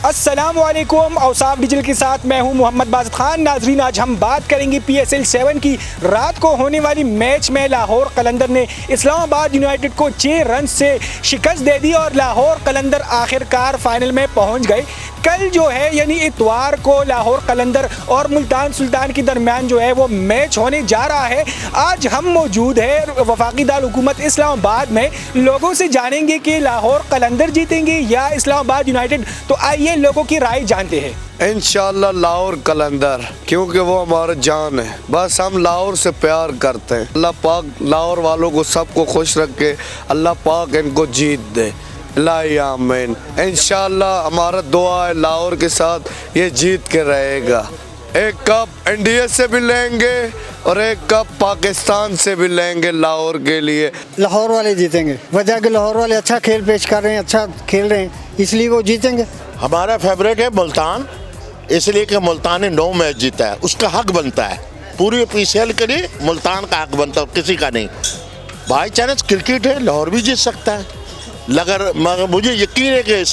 अस्सलामुअलैकुम। औसाफ डिजिटल के साथ मैं हूं मोहम्मद बाज़ खान। नाजरीन, आज हम बात करेंगे PSL 7 की रात को होने वाली मैच में लाहौर कलंदर ने इस्लामाबाद यूनाइटेड को 6 रन से शिकस्त दे दी और लाहौर कलंदर आखिरकार फाइनल में पहुंच गए। कल जो है यानी इतवार को लाहौर कलंदर और मुल्तान सुल्तान के दरमियान जो है वो मैच होने जा रहा है। आज हम मौजूद है वफाकी दारुल हुकूमत इस्लामाबाद में। लोगों से जानेंगे कि लाहौर कलंदर जीतेंगे या इस्लामाबाद यूनाइटेड। तो आइए लोगों की राय जानते हैं। इंशाल्लाह लाहौर कलंदर, क्योंकि वो हमारा जान है। बस हम लाहौर से प्यार करते हैं। अल्लाह पाक लाहौर वालों को सबको खुश रखे, अल्लाह पाक इनको जीत दे। आमीन। इंशाल्लाह हमारा दुआ है लाहौर के साथ ये जीत के रहेगा। एक कप इंडिया से भी लेंगे और एक कप पाकिस्तान से भी लेंगे लाहौर के लिए। लाहौर वाले जीतेंगे, वजह कि लाहौर वाले अच्छा खेल पेश कर रहे हैं, अच्छा खेल रहे हैं, इसलिए वो जीतेंगे। हमारा फेवरेट है मुल्तान, इसलिए कि मुल्तान ने 9 मैच जीता है, उसका हक बनता है। पूरी PCL के लिए मुल्तान का हक बनता है, किसी का नहीं। बाई चांस क्रिकेट है, लाहौर भी जीत सकता है, मगर मुझे यकीन है कि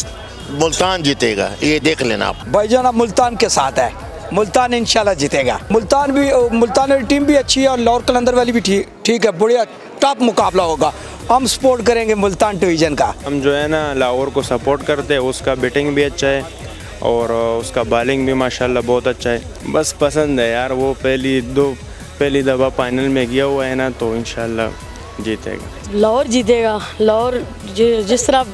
मुल्तान जीतेगा। ये देख लेना आप। भाईजान अब मुल्तान के साथ है, मुल्तान इंशाल्लाह जीतेगा। मुल्तान टीम भी अच्छी है और लाहौर कलंदर वाली भी ठीक है। बढ़िया टॉप मुकाबला होगा। हम सपोर्ट करेंगे मुल्तान डिवीज़न का। हम जो है ना लाहौर को सपोर्ट करते हैं। उसका बैटिंग भी अच्छा है और उसका बॉलिंग भी माशाल्लाह बहुत अच्छा है। बस पसंद है यार, वो पहली दफ़ा फाइनल में गया हुआ है ना, तो इंशाल्लाह जीतेगा। लाहौर जीतेगा। लाहौर जिस तरह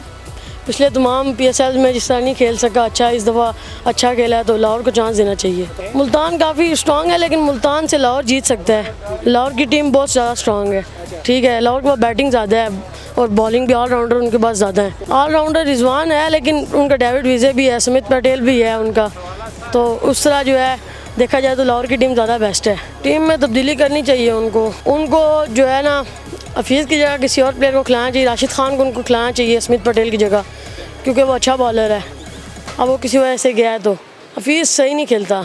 पिछले तमाम PSL में जिस तरह नहीं खेल सका, अच्छा इस दफ़ा अच्छा खेला है, तो लाहौर को चांस देना चाहिए। मुल्तान काफ़ी स्ट्रॉन्ग है, लेकिन मुल्तान से लाहौर जीत सकता है। लाहौर की टीम बहुत ज़्यादा स्ट्रॉन्ग है, ठीक है। लाहौर के पास बैटिंग ज़्यादा है और बॉलिंग भी ऑलराउंडर उनके पास ज़्यादा है। ऑलराउंडर रिजवान है, लेकिन उनका डेविड विजय भी है, स्मिथ पटेल भी है उनका। तो उस तरह जो है देखा जाए तो लाहौर की टीम ज़्यादा बेस्ट है। टीम में तब्दीली करनी चाहिए उनको जो है ना, हफीज़ की जगह किसी और प्लेयर को खिलाना चाहिए। राशिद खान को उनको खिलाना चाहिए स्मिथ पटेल की जगह, क्योंकि वो अच्छा बॉलर है। अब वो किसी वजह से गया है तो हफीज़ सही नहीं खेलता।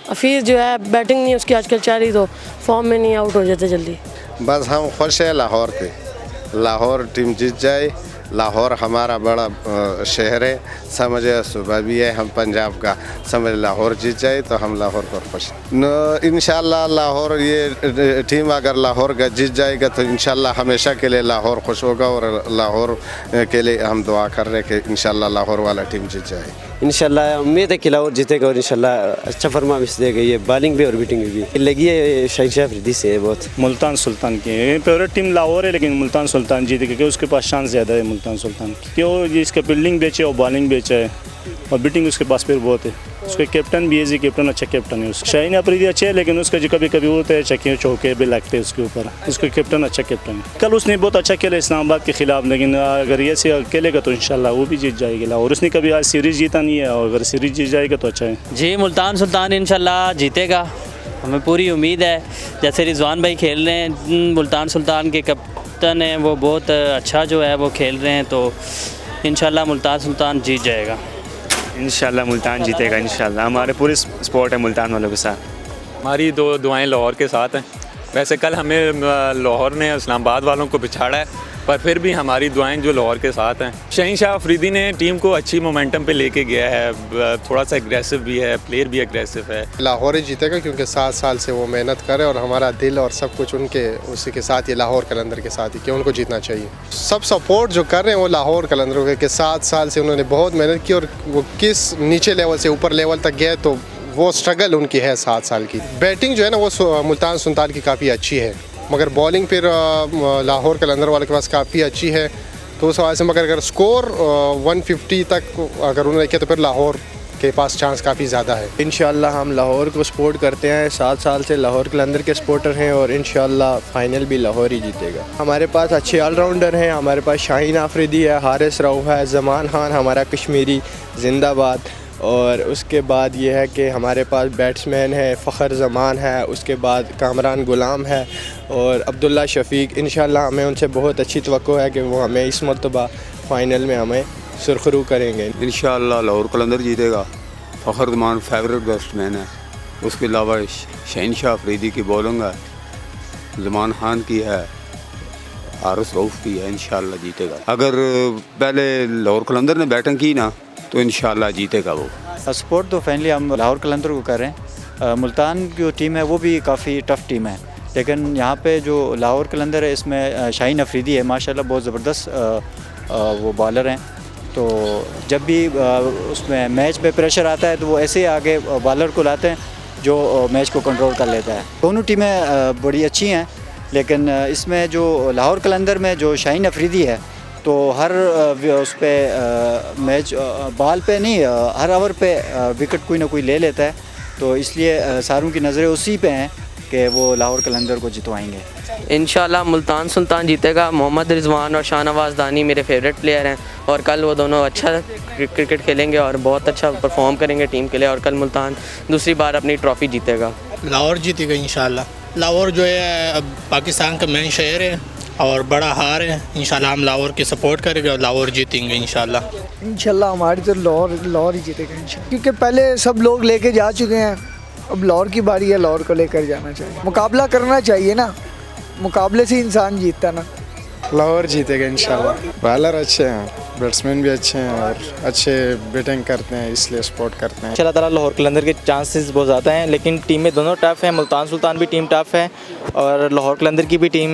हफीज़ जो है बैटिंग नहीं उसकी आजकल चाह रही, तो फॉर्म में नहीं, आउट हो जाते जल्दी। बस हम खुश हैं लाहौर पे, लाहौर टीम जीत जाए। लाहौर हमारा बड़ा शहर है, समझे सुबह भी है हम पंजाब का, समझ लाहौर जीत जाए तो हम लाहौर पर खुश। इंशाल्लाह लाहौर ये टीम अगर लाहौर का जीत जाएगा तो इंशाल्लाह हमेशा के लिए लाहौर खुश होगा और लाहौर के लिए हम दुआ कर रहे हैं कि इंशाल्लाह लाहौर वाला टीम जीत जाए। इंशाल्लाह उम्मीद है कि लाहौर जीतेगा और इंशाल्लाह अच्छा परफॉर्मेंस देगा। ये बॉलिंग भी और बैटिंग भी लगी है शहनशाह अफरीदी से बहुत। मुल्तान सुल्तान की फेवरेट टीम लाहौर है, लेकिन मुल्तान सुल्तान जीते क्योंकि उसके पास चांस ज़्यादा है मुल्तान सुल्तान की। क्यों इसका फील्डिंग बेचे और बॉलिंग बेचा है और बैटिंग उसके पास फिर बहुत है। उसके कैप्टन भी है, कैप्टन अच्छा कैप्टन है उसका। शाहीन अफरीदी अच्छे है, लेकिन उसका जो कभी कभी होता है चक्के चौके भी लगते हैं उसके ऊपर। उसका कैप्टन अच्छा कैप्टन है। कल उसने बहुत अच्छा खेला इस्लामाबाद के खिलाफ, लेकिन अगर ये से खेलेगा तो इंशाल्लाह वो भी जीत जाएगा। और उसने कभी आज सीरीज़ जीता नहीं है, और अगर सीरीज़ जीत जाएगा तो अच्छा है। जी मुल्तान सुल्तान इंशाल्लाह जीतेगा, हमें पूरी उम्मीद है। जैसे रिजवान भाई खेल रहे हैं, मुल्तान सुल्तान के कैप्टन हैं, वो बहुत अच्छा जो है वो खेल रहे हैं, तो इंशाल्लाह मुल्तान सुल्तान जीत जाएगा। इंशाल्लाह मुल्तान जीतेगा। इंशाल्लाह हमारे पूरे सपोर्ट है मुल्तान वालों के साथ। हमारी 2 दुआएं लाहौर के साथ हैं। वैसे कल हमें लाहौर ने इस्लामाबाद वालों को पिछाड़ा है, पर फिर भी हमारी दुआएं जो लाहौर के साथ हैं। शहनशाह अफरीदी ने टीम को अच्छी मोमेंटम पे लेके गया है, थोड़ा सा एग्रेसिव भी है, प्लेयर भी एग्रेसिव है। लाहौर ही जीतेगा क्योंकि 7 साल से वो मेहनत करे और हमारा दिल और सब कुछ उसी के साथ, ये लाहौर कलंदर के साथ ही, कि उनको जीतना चाहिए। सब सपोर्ट जो कर रहे हैं वो लाहौर कलंदर के 7 साल से उन्होंने बहुत मेहनत की और वो किस नीचे लेवल से ऊपर लेवल तक गए, तो वो स्ट्रगल उनकी है 7 साल की। बैटिंग जो है ना वो मुल्तान सुल्तान की काफ़ी अच्छी है, मगर बॉलिंग फिर लाहौर कलंदर वाले के पास काफ़ी अच्छी है। तो उस वजह से मगर अगर स्कोर 150 तक अगर उन्होंने किया तो फिर लाहौर के पास चांस काफ़ी ज़्यादा है। इंशाल्लाह हम लाहौर को सपोर्ट करते हैं, 7 साल से लाहौर कलंदर के सपोर्टर हैं और इंशाल्लाह फाइनल भी लाहौर ही जीतेगा। हमारे पास अच्छे ऑलराउंडर हैं, हमारे पास शाहीन अफरीदी है, हारिस रऊफ है, जमान खान हमारा कश्मीरी जिंदाबाद, और उसके बाद ये है कि हमारे पास बैट्समैन है, फ़खर ज़मान है, उसके बाद कामरान गुलाम है और अब्दुल्ला शफीक। इंशाल्लाह हमें उनसे बहुत अच्छी तवक्को है कि वो हमें इस मरतबा फ़ाइनल में हमें सुरखरू करेंगे। इंशाल्लाह लाहौर कलंदर जीतेगा। फ़खर ज़मान फेवरेट बैट्समैन है, उसके अलावा शहनशाह अफरीदी की बॉलिंग है, ज़मान खान की है, हारिस रऊफ की है। इंशाल्लाह जीतेगा। अगर पहले लाहौर कलंदर ने बैटिंग की ना तो इंशाल्लाह जीतेगा वो। सपोर्ट तो फाइनली हम लाहौर कलंदर को कर रहे हैं। मुल्तान की जो टीम है वो भी काफ़ी टफ़ टीम है, लेकिन यहाँ पे जो लाहौर कलंदर है इसमें शाहीन अफरीदी है, माशाल्लाह बहुत ज़बरदस्त वो बॉलर हैं। तो जब भी उसमें मैच पे प्रेशर आता है तो वो ऐसे ही आगे बॉलर को लाते हैं जो मैच को कंट्रोल कर लेता है। दोनों टीमें बड़ी अच्छी हैं, लेकिन इसमें जो लाहौर कलंदर में जो शाहीन अफरीदी है तो हर उस पर मैच बॉल पे नहीं, हर ओवर पे विकेट कोई ना कोई ले लेता है, तो इसलिए सारों की नज़रें उसी पे हैं कि वो लाहौर कलंदर को जितवाएंगे। इंशाल्लाह मुल्तान सुल्तान जीतेगा। मोहम्मद रिजवान और शाहनवाज दानी मेरे फेवरेट प्लेयर हैं और कल वो दोनों अच्छा क्रिकेट खेलेंगे और बहुत अच्छा परफॉर्म करेंगे टीम के लिए, और कल मुल्तान दूसरी बार अपनी ट्रॉफ़ी जीतेगा। लाहौर जीतेगा इंशाल्लाह। लाहौर जो है अब पाकिस्तान का मेन शहर है और बड़ा हार है। इंशाल्लाह हम लाहौर की सपोर्ट करेंगे और लाहौर जीतेंगे इंशाल्लाह। हमारी तो लाहौर ही जीतेगा इंशाल्लाह, क्योंकि पहले सब लोग लेके जा चुके हैं, अब लाहौर की बारी है, लाहौर को लेकर जाना चाहिए, मुकाबला करना चाहिए ना, मुकाबले से इंसान जीतता ना। लाहौर जीतेगा इंशाल्लाह। बॉलर अच्छे हैं, बैट्समैन भी अच्छे हैं और अच्छे बैटिंग करते हैं, इसलिए सपोर्ट करते हैं। इंशाल्लाह ताला लाहौर कलंदर के चांसेस बहुत ज़्यादा हैं, लेकिन टीमें दोनों टफ़ हैं। मुल्तान सुल्तान भी टीम टफ़ है और लाहौर कलंदर की भी टीम।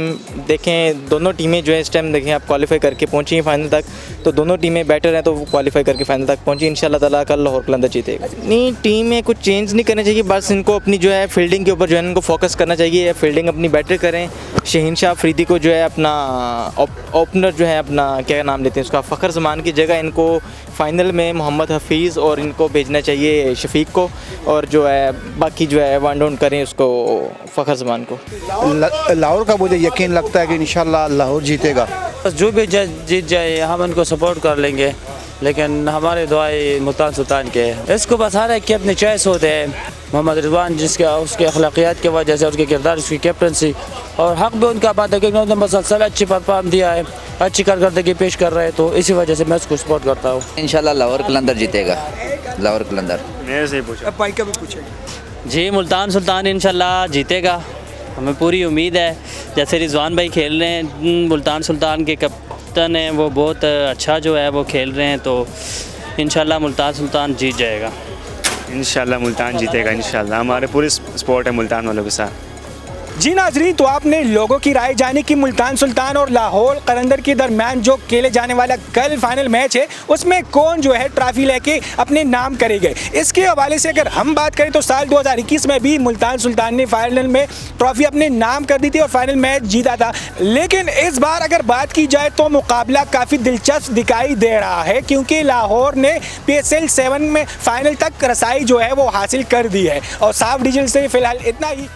देखें दोनों टीमें जो है इस टाइम देखें आप क्वालिफाई करके पहुंची हैं फाइनल तक, तो दोनों टीमें बेटर हैं तो वो क्वालिफाई करके फाइनल तक पहुंची। इंशाल्लाह ताला कल लाहौर कलंदर जीतेगा। नहीं, टीम में कुछ चेंज नहीं करना चाहिए, बस इनको अपनी जो है फील्डिंग के ऊपर जो है इनको फोकस करना चाहिए, फील्डिंग अपनी बेटर करें। शहीन शाह अफरीदी को जो है अपना ओपनर जो है अपना क्या नाम लेते हैं उसका, फ़खर ज़मान की जगह इनको फ़ाइनल में मोहम्मद हफीज़ और इनको भेजना चाहिए शफीक को, और जो है बाकी जो है वन डाउन करें उसको फ़खर ज़मान को। लाहौर का मुझे यकीन लगता है कि इंशाल्लाह लाहौर जीतेगा। जो भी जीत जाए हम उनको सपोर्ट कर लेंगे, लेकिन हमारे दुआएं मुल्तान सुल्तान के हैं। इसको बस हर एक की अपनी चॉइस होते हैं। मोहम्मद रिजवान जिसके उसके अखलाकियात की वजह से, उसके किरदार, उसकी कैप्टनसी और हक़ भी उनका बात है कि उन्होंने मुसलसल अच्छी परफॉर्म दिया है, अच्छी कारकर्दगी पेश कर रहे हैं, तो इसी वजह से मैं उसको सपोर्ट करता हूँ। इंशाल्लाह लाहौर कलंदर जीतेगा। लाहौर कलंदर मेरे से पूछा भाई का भी पूछेगा। जी मुल्तान सुल्तान इंशाल्लाह जीतेगा, हमें पूरी उम्मीद है। जैसे रिजवान भाई खेल रहे हैं, मुल्तान सुल्तान के कैप्टन हैं, वो बहुत अच्छा जो है वो खेल रहे हैं, तो इंशाल्लाह मुल्तान सुल्तान जीत जाएगा। इंशाल्लाह मुल्तान जीतेगा इंशाल्लाह। हमारे पूरी सपोर्ट है मुल्तान वालों के साथ। जी नाजरीन, तो आपने लोगों की राय जानी कि मुल्तान सुल्तान और लाहौर कलंदर के दरमियान जो खेले जाने वाला कल फाइनल मैच है उसमें कौन जो है ट्रॉफी लेके अपने नाम करेंगे। इसके हवाले से अगर हम बात करें तो साल 2021 में भी मुल्तान सुल्तान ने फाइनल में ट्रॉफी अपने नाम कर दी थी और फाइनल मैच जीता था, लेकिन इस बार अगर बात की जाए तो मुकाबला काफ़ी दिलचस्प दिखाई दे रहा है, क्योंकि लाहौर ने PSL 7 में फाइनल तक रसाई जो है वो हासिल कर दी है। और साफ डिवीजन से फिलहाल इतना ही।